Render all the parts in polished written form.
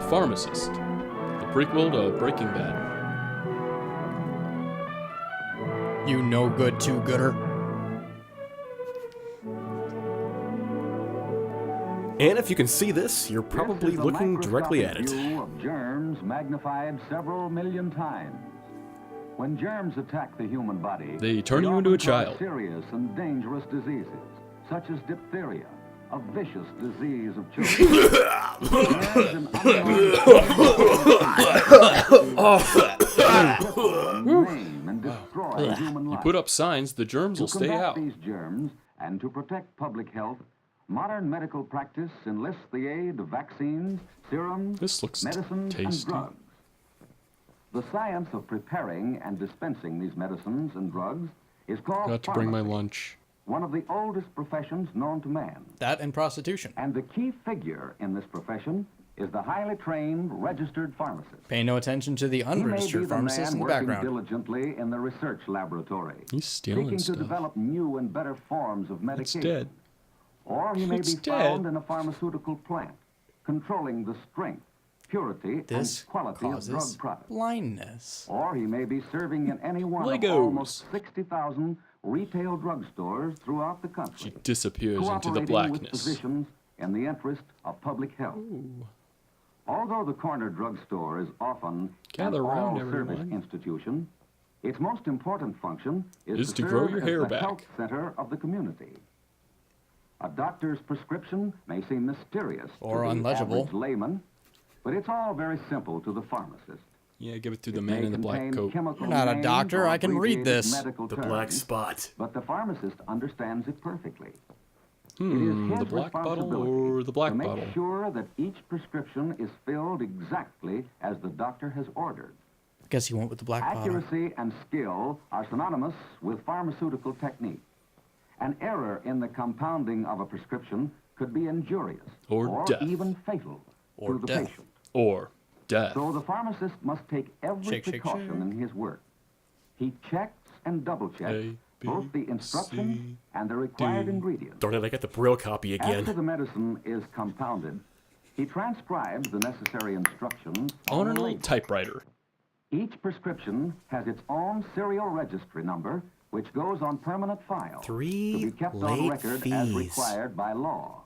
Pharmacist, the prequel to Breaking Bad. You no good, too gooder. And if you can see this, you're probably This is a looking directly at microscopic it. view of germs magnified several million times. When germs attack the human body, They turn you into a often cause child. serious and dangerous diseases, such as diphtheria, a vicious disease of children. Germs in maim and destroy human You life. put up signs, the germs will To stay combat out. these germs and to protect public health, modern medical practice enlists the aid of vaccines, serums, This looks medicines, and tasty. drugs. The science of preparing and dispensing these medicines and drugs is called Got to bring my pharmacy, lunch. one of the oldest professions known to man. That and prostitution. And the key figure in this profession is the highly trained registered pharmacist. Pay no attention to the He may be unregistered the pharmacist in man the working background. diligently in the research laboratory, He's stealing seeking stuff. to develop new and better forms of It's medication. dead. Or he may It's be dead. found in a pharmaceutical plant, controlling the strength, purity, This and quality of drug causes products. blindness. Or he may be serving in any one of Legos. almost 60,000 retail drugstores throughout the She country, disappears into the cooperating with blackness. physicians in the interest of public health. Although the corner drugstore is often Gather an round, all-service everyone. institution, its most important function Is to serve grow your as hair the back. health center of the community. A doctor's prescription may seem mysterious Or to the unlegible. average layman, but it's all very simple to the pharmacist. Yeah, give it to It the may man in the black contain coat. chemical You're not a names doctor, or I can read abbreviated this. medical The black terms, spot. but the pharmacist understands it perfectly. It Hmm, is the his black bottle responsibility or the black to make bottle? sure that each prescription is filled exactly as the doctor has ordered. Guess you went with the black bottle. Accuracy and skill are synonymous with pharmaceutical technique. An error in the compounding of a prescription could be injurious Or death. even fatal Or to the death. patient. Or death. So the pharmacist must take every Shake, shake, precaution in his work. He checks and double checks A, B, both the instructions C, and the required D. ingredients. Darn it, I got the Braille copy After again. the medicine is compounded, he transcribes the necessary instructions On an the old label. typewriter. Each prescription has its own serial registry number, which goes on permanent file Three to be kept on late record as fees. required by law.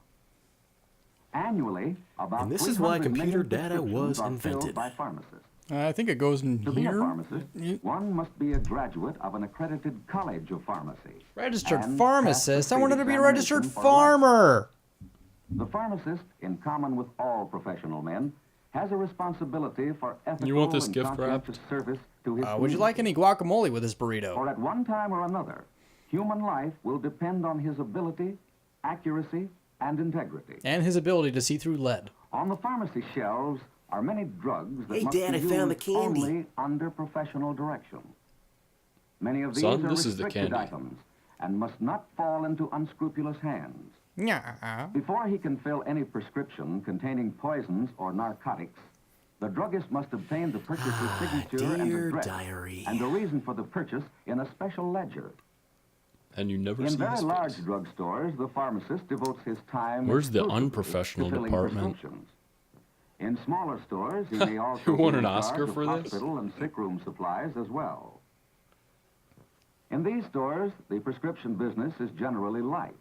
Annually, about And this is why 300 computer million data prescriptions was are filled invented. by pharmacists. I think it goes in To be a here. pharmacist, one must be a graduate of an accredited college of pharmacy. Registered and pharmacist? pass the I wanted to be a pre-examination registered for farmer. The pharmacist, in common with all professional men, has a responsibility for ethical want this and gift wrapped? conscientious service to his Would you like community. any guacamole with this burrito? For at one time or another, human life will depend on his ability, accuracy, and integrity. And his ability to see through lead. On the pharmacy shelves are many drugs that Hey, must Dad, be I found the used candy. only under professional direction. Many of these Son, are this is the restricted candy. items and must not fall into unscrupulous hands. Yeah. Before he can fill any prescription containing poisons or narcotics, the druggist must obtain the purchaser's signature and Dear address, diary. and the reason for the purchase in a special ledger. And you never In see very his large face. drugstores, the pharmacist devotes his time Where's the exclusively unprofessional to filling department? prescriptions. In smaller stores, he may also You won be an in charge Oscar of for this? hospital and sick room supplies as well. In these stores, the prescription business is generally light.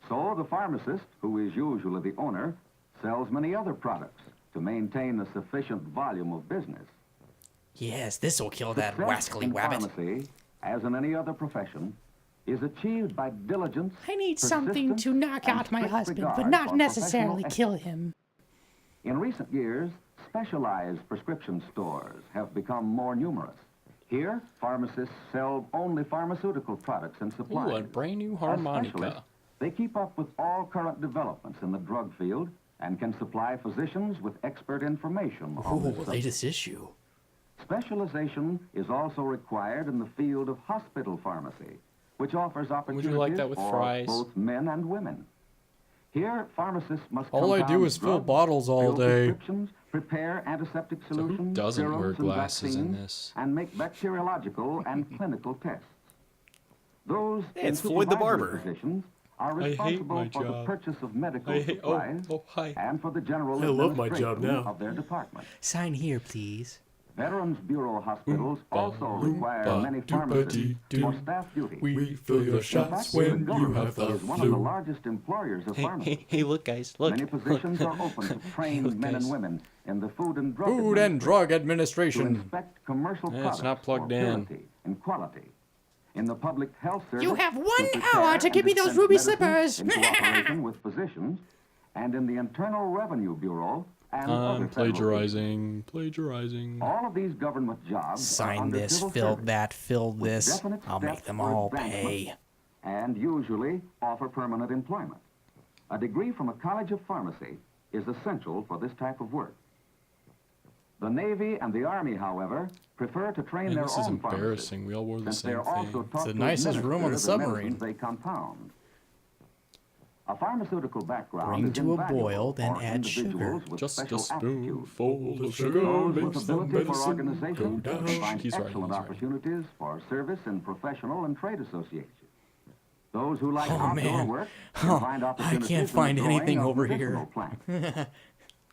So the pharmacist, who is usually the owner, sells many other products to maintain a sufficient volume of business. Yes, this'll kill that Success wascally in wabbit. pharmacy, as in any other profession, is achieved by diligence. I need something to persistence, knock and out my strict husband, but regard not for necessarily professional kill him. In recent years, specialized prescription stores have become more numerous. Here, pharmacists sell only pharmaceutical products and supplies. Ooh, a brand new As harmonica. specialists, they keep up with all current developments in the drug field and can supply physicians with expert information on this Ooh, subject. latest issue. Specialization is also required in the field of hospital pharmacy, which offers opportunities like that with for fries? both men and women. Here, pharmacists must All I do compound is fill drugs, bottles all fill day. prescriptions, prepare antiseptic who solutions, doesn't serums, wear and glasses in vaccines, this? and make bacteriological and clinical tests. Those Hey, it's in Floyd the supervisory barber. positions are I hate responsible my for the job. purchase of medical I hate. Oh, supplies oh, hi. and for the general I love my administration job now. of their department. Sign here, please. Veterans Bureau hospitals also require oompa, many doopa pharmacists dee for doo. staff duty. We fill your In shots fact, the when you government have the is one of the flu. largest employers of pharmacists. Hey, look, guys, look. Many positions are open to trained Look, men and guys. women in the Food and Drug Food and Drug to Administration. inspect commercial Yeah, products it's not plugged for in. purity and quality. In the public health service, You have 1 to prepare hour to and give me those dispense ruby medicine slippers. in cooperation with physicians, and in the Internal Revenue Bureau and other federal Plagiarizing. all of these government jobs are Sign under this, civil fill service that, fill with this. definite I'll make steps them for all advancement pay. and usually offer permanent employment. A degree from a college of pharmacy is essential for this type of work. The Navy and the Army, however, prefer to train Man, their this is own pharmacists, embarrassing. We all wore the since same they're also thing. taught the to nicest room on the administer submarine. medicines they compound. A pharmaceutical background Bring is to a invaluable boil, then for add individuals sugar. with Just a special aptitude. spoonful of sugar Those with makes the ability for medicine go organization down. find He's right, excellent he's right. opportunities for service in professional and trade associations. Those who like Oh, outdoor man. work Oh, can find I opportunities can't in the find growing anything of over medicinal here. plants.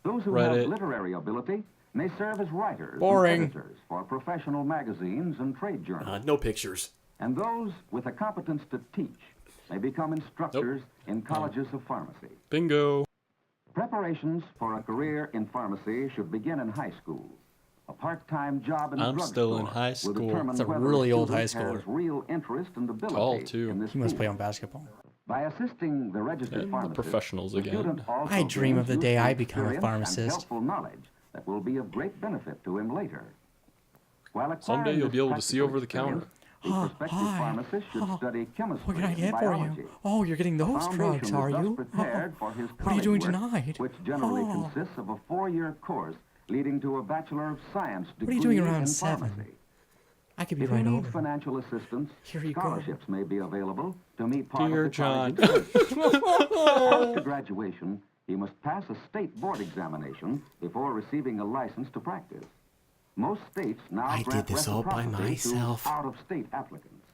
Those who Reddit. have literary ability may serve as writers Boring. and editors for professional magazines and trade journals. No pictures. And those with a competence to teach may become instructors in colleges of pharmacy. Bingo. Preparations for a career in pharmacy should begin in high school. A part-time job in a I'm still in drugstore high will school. determine That's a whether really old student high schooler. has real interest and ability Tall, too. in this He must field. play on basketball. By assisting the registered And the pharmacist, professionals the again. student also I dream of gains the day useful I become a experience and pharmacist. helpful knowledge that will be of great benefit to him later. While Someday acquiring you'll this be able to see practical over the counter. experience, the prospective hi. pharmacist should study chemistry What can I and get for biology. you? Oh, you're getting those Foundation drugs, is are thus you? prepared Oh, for his what are you doing college work, tonight? which generally Oh. consists of a 4-year course leading to a Bachelor of Science are degree you doing around in 7? pharmacy. I could be If right you need over. financial assistance, Here you go. scholarships may be available to meet part Dear of the college John. expenses. After graduation, he must pass a state board examination before receiving a license to practice. Most states now I did grant this all by reciprocity to myself. out-of-state applicants.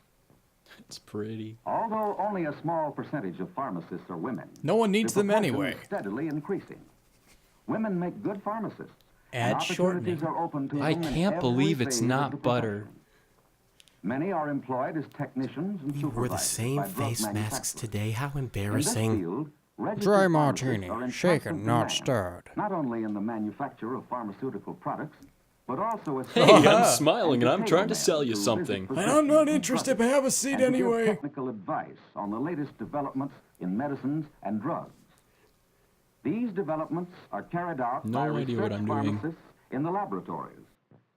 It's pretty. Although only a small percentage of pharmacists are women, No one needs the them proportion anyway. is steadily increasing. Women make good pharmacists. Add and opportunities shortening. are open to I them in can't every believe it's phase of not the butter. profession. Many are employed as technicians and We wore the supervisors same by drug face masks manufacturers. today. How In this embarrassing. field, registered Dry pharmacists martini, are in shaken, constant not demand, stirred. Not only in the manufacture of pharmaceutical products, but also as Hey, I'm smiling and I'm trying to sell you something. And I'm not interested, but have a seat and to give anyway. technical advice on the latest developments in medicines and drugs. These developments are carried out No by idea what research I'm doing. pharmacists in the laboratories.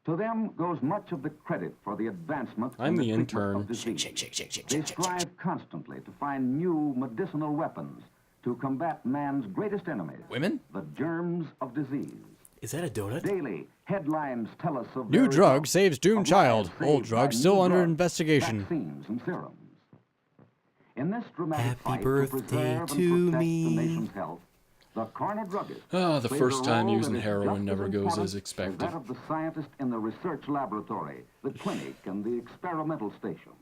To them goes much of the credit for the advancement I'm in the treatment intern. of disease. Shake, shake, shake, shake, They shake, shake, shake. strive constantly to find new medicinal weapons to combat man's greatest enemies, Women? the germs of disease. Is that a donut? Daily, headlines tell us of New their drug results, saves doomed of child. lives Old saved drug by still new under drugs, investigation. vaccines and serums. In this dramatic Happy fight birthday to preserve to and protect me. the nation's health, the corner druggist Ah, the plays first a time role using that is heroin just as never goes important as expected. that of the scientist in the research laboratory, the clinic, and the experimental station.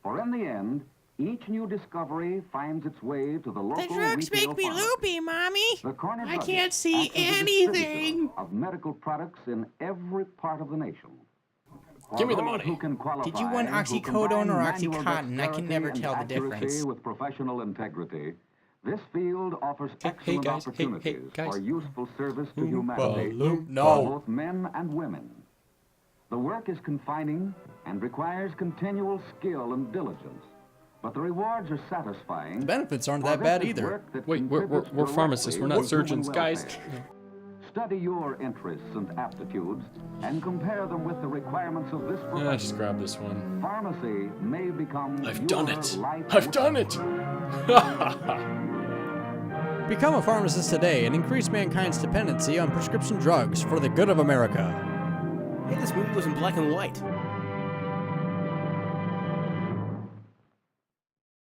For in the end, each new discovery finds its way to the local The drugs retail make me pharmacy. loopy, Mommy. The corner I druggist can't see acts as a distributor anything. of medical products in every part of the nation. For Give me the those money. who can Did you want qualify, who oxycodone combine or manual oxycontin? I can never dexterity tell the and accuracy difference. With professional integrity, this field offers Hey, excellent guys, hey, opportunities guys. for useful service to humanity loop. No. for both men and women. The work is confining and requires continual skill and diligence, but the rewards are satisfying. The benefits aren't for that this bad is either. work that Wait, we're contributes pharmacists, we're directly not to human surgeons, guys. welfare. Study your interests and aptitudes and compare them with the requirements of this Ah, profession. just grab this one. Pharmacy may become I've your done it. life I've work. done it. Become a pharmacist today and increase mankind's dependency on prescription drugs for the good of America. Hey, this movie was in black and white.